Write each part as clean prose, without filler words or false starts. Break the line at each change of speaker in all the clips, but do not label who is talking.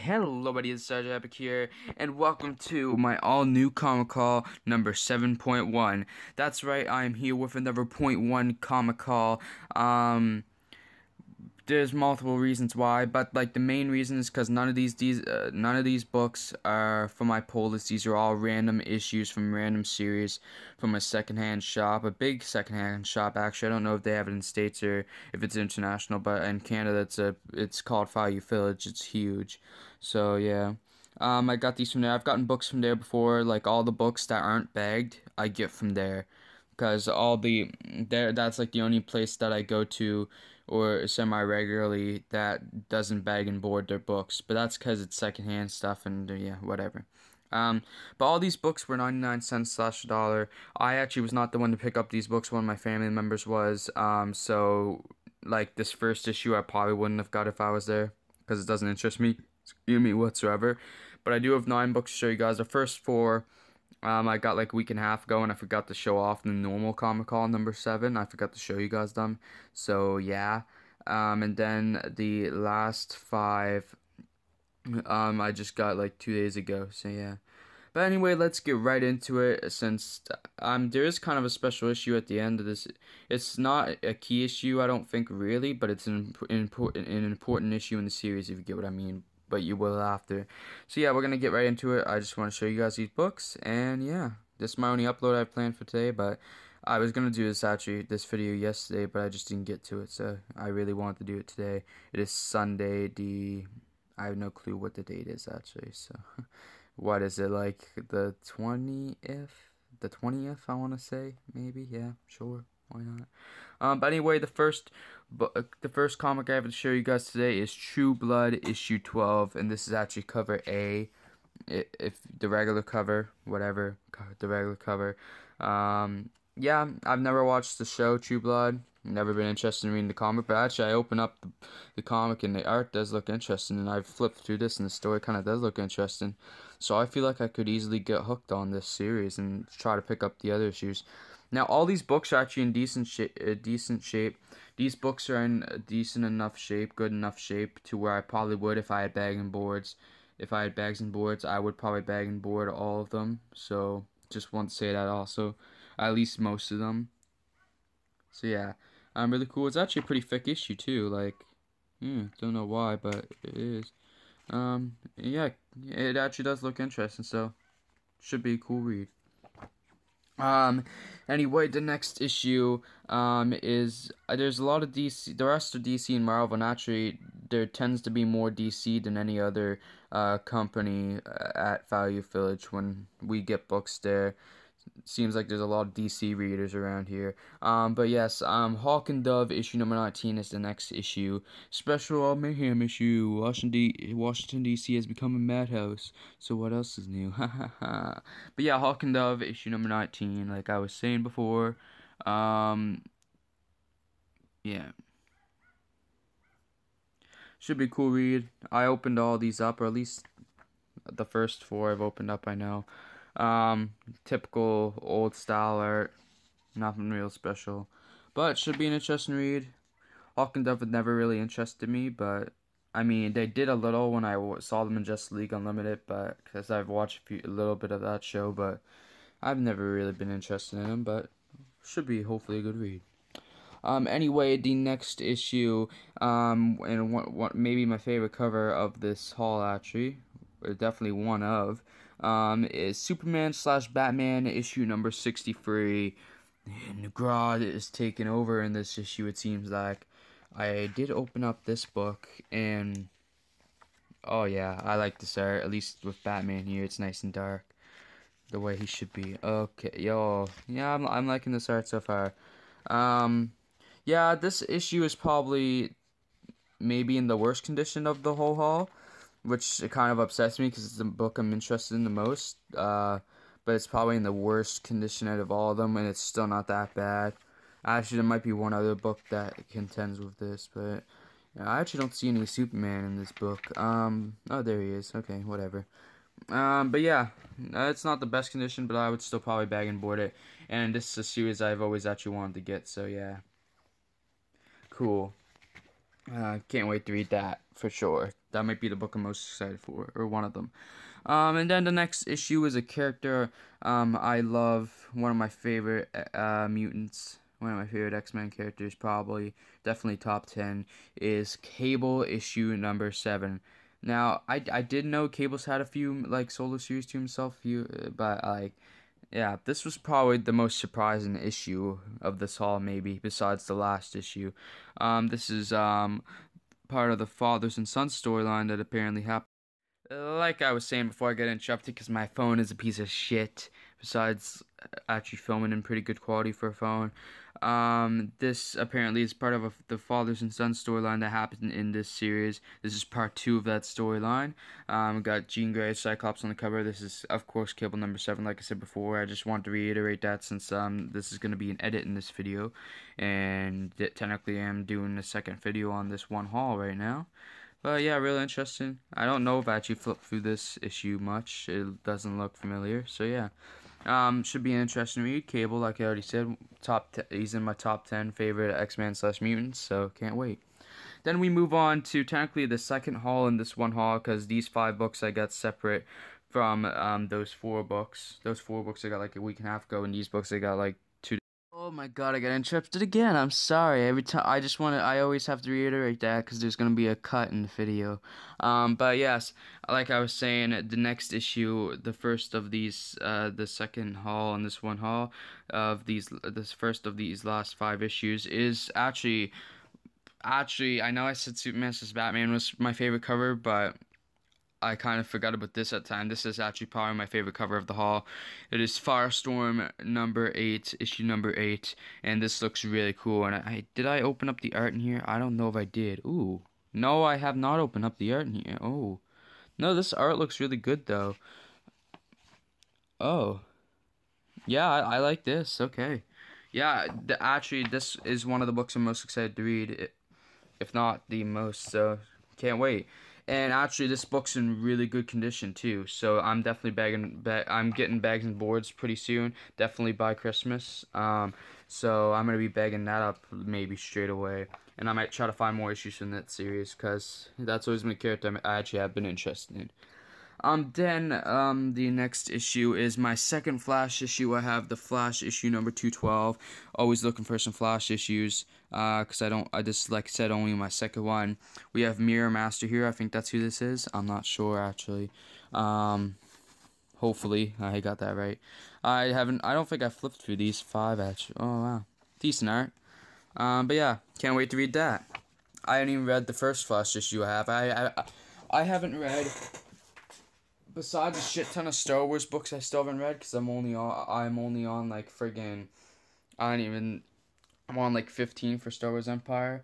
Hello buddy, it's Sergeant Epic here, and welcome to my all-new comic call number 7.1. That's right, I'm here with another .1 comic call. There's multiple reasons why, but like the main reason is because none of these books are for my pull list. These are all random issues from random series from a secondhand shop, a big secondhand shop actually. I don't know if they have it in States or if it's international, but in Canada it's called Value Village. It's huge, so yeah. I got these from there. I've gotten books from there before. Like all the books that aren't bagged, I get from there, because that's like the only place that I go to or semi-regularly that doesn't bag and board their books. But that's because it's secondhand stuff and yeah, whatever. But all these books were 99 cents / $1. I actually was not the one to pick up these books. One of my family members was. So like this first issue I probably wouldn't have got if I was there, because it doesn't interest me whatsoever. But I do have 9 books to show you guys. The first 4 I got like a week and a half ago, and I forgot to show off the normal comic call number 7. I forgot to show you guys them. So yeah. And then the last 5 I just got like 2 days ago. So yeah. But anyway, let's get right into it, since there is kind of a special issue at the end of this. It's not a key issue, I don't think, really, but it's an important issue in the series, if you get what I mean. But you will after. So yeah, we're gonna get right into it. I just want to show you guys these books, and yeah, this is my only upload I've planned for today. But I was gonna do this video yesterday, but I just didn't get to it, so I really wanted to do it today. It is Sunday. I have no clue what the date is actually. So what is it, like the 20th? The 20th, I want to say, maybe. Yeah, sure. Why not? But anyway, the first comic I have to show you guys today is True Blood issue 12, and this is actually cover A. If the regular cover, whatever, the regular cover. Yeah, I've never watched the show True Blood. Never been interested in reading the comic, but actually I open up the comic and the art does look interesting, and I've flipped through this and the story kind of does look interesting. So I feel like I could easily get hooked on this series and try to pick up the other issues. Now all these books are actually in decent shape. These books are in decent enough shape, good enough shape to where I probably would if I had bags and boards. If I had bags and boards, I would probably bag and board all of them. So just want to say that also, at least most of them. So yeah, really cool. It's actually a pretty thick issue too. Like, don't know why, but it is. Yeah, it actually does look interesting. So, should be a cool read. Anyway, the next issue, is, there's a lot of DC, the rest of DC and Marvel, and actually, there tends to be more DC than any other, company at Value Village when we get books there. Seems like there's a lot of DC readers around here. But yes, Hawk and Dove issue number 19 is the next issue. Special Mayhem issue. Washington DC has become a madhouse. So what else is new? But yeah, Hawk and Dove issue number 19, like I was saying before. Yeah. Should be a cool read. I opened all these up, or at least the first 4 I've opened up, I know. Typical old style art, nothing real special, but it should be an interesting read. Hawk and Dove had never really interested me, but I mean they did a little when I saw them in Justice League Unlimited, but because I've watched a little bit of that show, but I've never really been interested in them. But should be hopefully a good read. Anyway, the next issue, and maybe my favorite cover of this haul actually, or definitely one of, is Superman / Batman issue number 63. And Grodd is taking over in this issue, it seems like. I did open up this book, and oh yeah, I like this art, at least with Batman here. It's nice and dark, the way he should be. Okay, yo, yeah, I'm liking this art so far. Yeah, this issue is probably maybe in the worst condition of the whole haul, which kind of upsets me because it's the book I'm interested in the most. But it's probably in the worst condition out of all of them, and it's still not that bad. Actually, there might be one other book that contends with this, but I actually don't see any Superman in this book. Oh, there he is. Okay, whatever. But yeah, it's not the best condition, but I would still probably bag and board it. And this is a series I've always actually wanted to get, so yeah. Cool. Can't wait to read that for sure. That might be the book I'm most excited for, or one of them. And then the next issue is a character I love, one of my favorite mutants, one of my favorite X-Men characters, probably, definitely top 10, is Cable issue number 7. Now, I did know Cable's had a few, like, solo series to himself, but, like, yeah, this was probably the most surprising issue of this haul, maybe, besides the last issue. This is, part of the fathers and sons storyline that apparently happened. Like I was saying before I get interrupted, because my phone is a piece of shit, besides actually filming in pretty good quality for a phone. This apparently is part of the fathers and sons storyline that happened in this series. This is part 2 of that storyline. We got Jean Grey, Cyclops on the cover. This is, of course, Cable number 7, like I said before. I just want to reiterate that since this is going to be an edit in this video. And technically I'm doing the second video on this one haul right now. But yeah, really interesting. I don't know if I actually flipped through this issue much. It doesn't look familiar. So yeah, should be an interesting read. Cable, like I already said, he's in my top 10 favorite X-Men / mutants. So can't wait. Then we move on to technically the second haul in this one haul, because these 5 books I got separate from those 4 books. Those 4 books I got like a week and a half ago, and these books I got like 2. Oh my god, I got interrupted again. I'm sorry. Every time I always have to reiterate that because there's gonna be a cut in the video. But yes, like I was saying, the next issue, the first of these, the second haul and this one haul of this first of these last 5 issues is actually, I know I said Superman vs. Batman was my favorite cover, but I kind of forgot about this at the time. This is actually probably my favorite cover of the haul. It is Firestorm number 8, issue number 8, and this looks really cool. And did I open up the art in here? I don't know if I did. Ooh, no, I have not opened up the art in here. Oh, no, this art looks really good though. Oh, yeah, I like this. Okay, yeah, actually, this is one of the books I'm most excited to read, if not the most. So can't wait. And actually, this book's in really good condition too. So I'm definitely I'm getting bags and boards pretty soon. Definitely by Christmas. So I'm gonna be bagging that up maybe straight away. And I might try to find more issues from that series, because that's always been a character I actually have been interested in. The next issue is my second Flash issue. I have the Flash issue number 212. Always looking for some Flash issues, because I just, like I said, only my second one. We have Mirror Master here. I think that's who this is. I'm not sure, actually. Hopefully, I got that right. I don't think I flipped through these 5, actually. Oh, wow. Decent art. But yeah, can't wait to read that. I haven't even read the first Flash issue I have. I haven't read, besides a shit ton of Star Wars books I still haven't read, because I'm only on like friggin', I'm on like 15 for Star Wars Empire.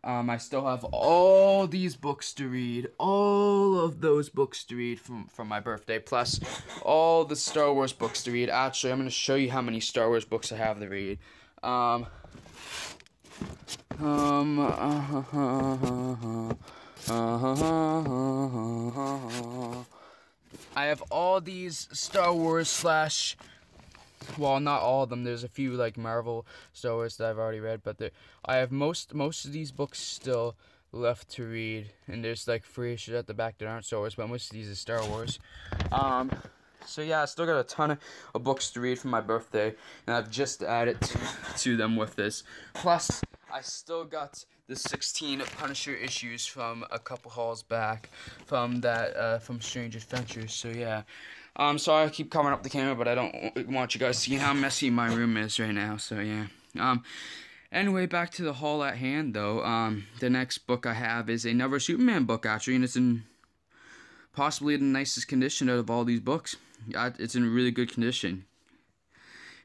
I still have all these books to read, all of those books to read from my birthday, plus all the Star Wars books to read. Actually, I'm going to show you how many Star Wars books I have to read. I have all these Star Wars slash, well, not all of them. There's a few like Marvel Star Wars that I've already read, but I have most of these books still left to read, and there's like 3 issues at the back that aren't Star Wars, but most of these are Star Wars. So yeah, I still got a ton of books to read for my birthday, and I've just added to them with this. Plus, I still got the 16 Punisher issues from a couple hauls back from Strange Adventures. So yeah, sorry I keep covering up the camera, but I don't want you guys seeing how messy my room is right now. So yeah. Anyway, back to the haul at hand though. The next book I have is another Superman book actually, and it's in possibly the nicest condition out of all these books. It's in really good condition.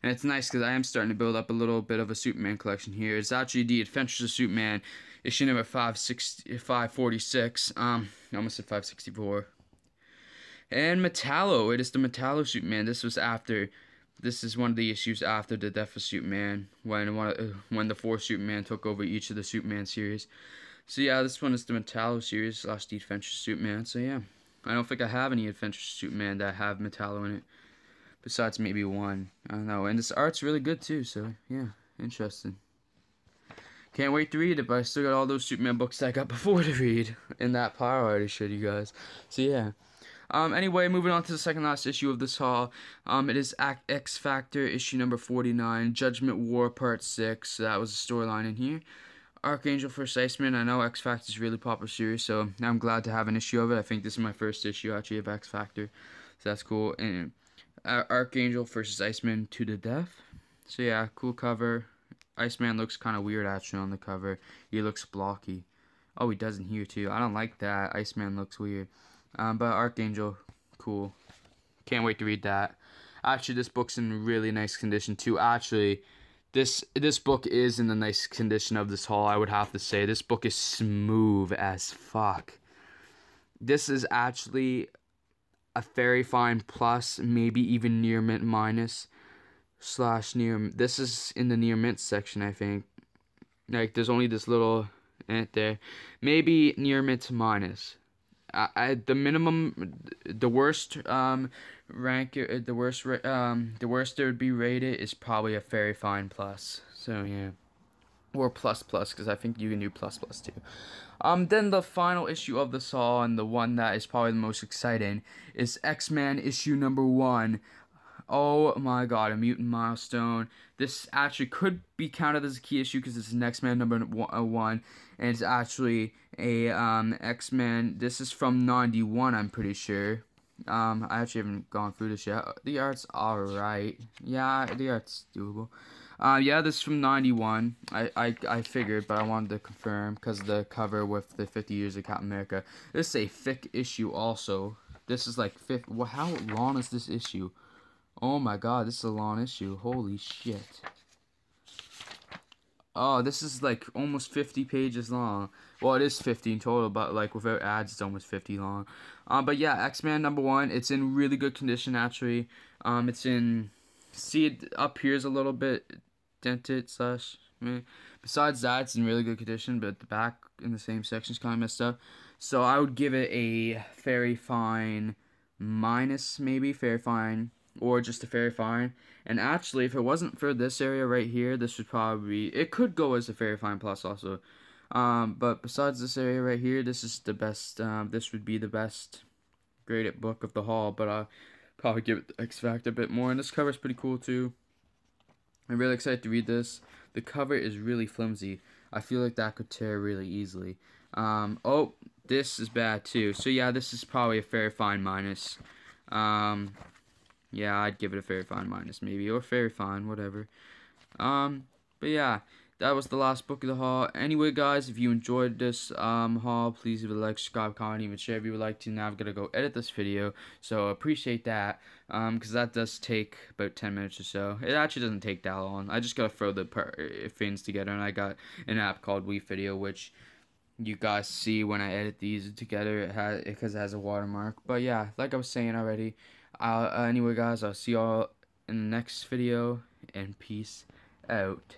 And it's nice because I am starting to build up a little bit of a Superman collection here. It's actually The Adventures of Superman, issue number 546. I almost said 564. And Metallo. It is the Metallo Superman. This is one of the issues after the death of Superman, when the 4th Superman took over each of the Superman series. So yeah, this one is the Metallo series / The Adventures of Superman. So yeah, I don't think I have any Adventures of Superman that have Metallo in it. Besides maybe one. I don't know. And this art's really good too, so yeah, interesting. Can't wait to read it, but I still got all those Superman books that I got before to read in that pile I already showed you guys. So yeah. Anyway, moving on to the second last issue of this haul. It is XFactor issue number 49, Judgment War Part 6. So that was a storyline in here. Archangel vs. Xmen. I know XFactor is a really popular series, so I'm glad to have an issue of it. I think this is my first issue actually of XFactor, so that's cool. And Archangel vs. Xmen to the death. So yeah, cool cover. Iceman looks kind of weird actually on the cover. He looks blocky. Oh, he does in here too. I don't like that. Iceman looks weird. But Archangel, cool. Can't wait to read that. Actually, this book's in really nice condition too. Actually, this book is in the nice condition of this haul, I would have to say. This book is smooth as fuck. This is actually a very fine plus, maybe even near mint minus slash near. This is in the near mint section, I think. Like, there's only this little ant there. Maybe near mint minus. The minimum, the worst rank, the worst it would be rated is probably a very fine plus. So yeah, or plus because I think you can do plus too. Then the final issue of the Saw, and the one that is probably the most exciting, is Xmen issue number 1. Oh my god, a mutant milestone. This actually could be counted as a key issue because it's an Xmen number 1, and it's actually a Xmen. This is from 91, I'm pretty sure. I actually haven't gone through this yet. The art's alright. Yeah, the art's doable. Yeah, this is from 91. I figured, but I wanted to confirm because of the cover with the 50 years of Captain America. This is a thick issue also. This is like well, how long is this issue? Oh my god, this is a long issue. Holy shit. Oh, this is like almost 50 pages long. Well, it is 50 in total, but like without ads, it's almost 50 long. But yeah, Xmen number 1, it's in really good condition actually. It's in, see it up here is a little bit dented slash, besides that, it's in really good condition, but the back in the same section is kind of messed up. So I would give it a very fine minus, maybe, very fine. Or just a very fine. And actually, if it wasn't for this area right here, this would probably, it could go as a very fine plus also. But besides this area right here, this is the best, this would be the best graded book of the haul. But I'll probably give it the XFactor a bit more. And this cover is pretty cool too. I'm really excited to read this. The cover is really flimsy. I feel like that could tear really easily. Oh, this is bad too. So yeah, this is probably a very fine minus. Yeah, I'd give it a very fine minus maybe, or very fine, whatever. But yeah, that was the last book of the haul. Anyway, guys, if you enjoyed this haul, please leave a like, subscribe, comment, even share if you would like to. Now I'm gonna go edit this video, so appreciate that. Because that does take about 10 minutes or so. It actually doesn't take that long. I just gotta throw the things together, and I got an app called WeVideo, which you guys see when I edit these together. Because it has a watermark. But yeah, like I was saying already. Anyway, guys, I'll see y'all in the next video, and peace out.